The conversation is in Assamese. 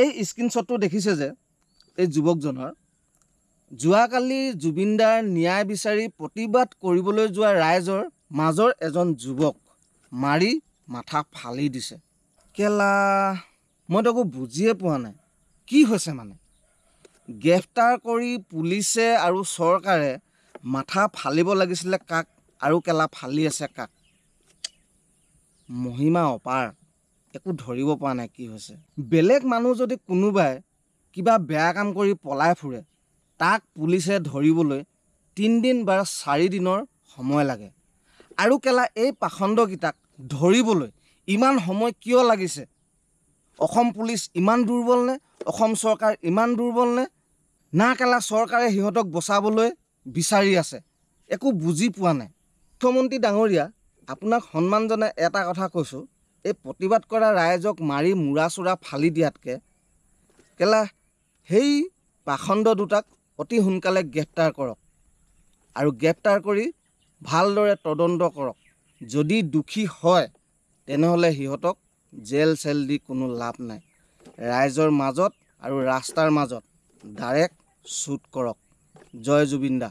এই স্ক্ৰীনশ্বটটো দেখিছে যে এই যুৱকজনৰ যোৱাকালি জুবিনদাৰ ন্যায় বিচাৰি প্ৰতিবাদ কৰিবলৈ যোৱা ৰাইজৰ মাজৰ এজন যুৱক মাৰি মাথা ফালি দিছে। কেলা মই একো বুজিয়ে পোৱা নাই কি হৈছে মানে। গ্ৰেপ্তাৰ কৰি পুলিচে আৰু চৰকাৰে মাথা ফালিব লাগিছিলে কাক আৰু কেলা ফালি আছে কাক। মহিমা অপাৰ, একো ধৰিব পৰা নাই কি হৈছে। বেলেগ মানুহ যদি কোনোবাই কিবা বেয়া কাম কৰি পলাই ফুৰে তাক পুলিচে ধৰিবলৈ 3 দিন বা 4 দিনৰ সময় লাগে। আৰু কেলা এই পাখণ্ডকেইটাক ধৰিবলৈ ইমান সময় কিয় লাগিছে? অসম পুলিচ ইমান দুৰ্বল নে? অসম চৰকাৰ ইমান দুৰ্বল নে? না কেলা চৰকাৰে সিহঁতক বচাবলৈ বিচাৰি আছে? একো বুজি পোৱা নাই। মুখ্যমন্ত্ৰী ডাঙৰীয়া, আপোনাক সন্মান জনাই এটা কথা কৈছোঁ, এই প্ৰতিবাদ কৰা ৰাইজক মাৰি মূৰা চূৰা ফালি দিয়াতকৈ কেলা সেই পাখণ্ড দুটাক অতি সোনকালে গ্ৰেপ্তাৰ কৰক আৰু গ্ৰেপ্তাৰ কৰি ভালদৰে তদন্ত কৰক। যদি দোষী হয় তেনেহ'লে সিহঁতক জেল চেল দি কোনো লাভ নাই। ৰাইজৰ মাজত আৰু ৰাস্তাৰ মাজত ডাইৰেক্ট শ্বুট কৰক। জয় জুবিন দা।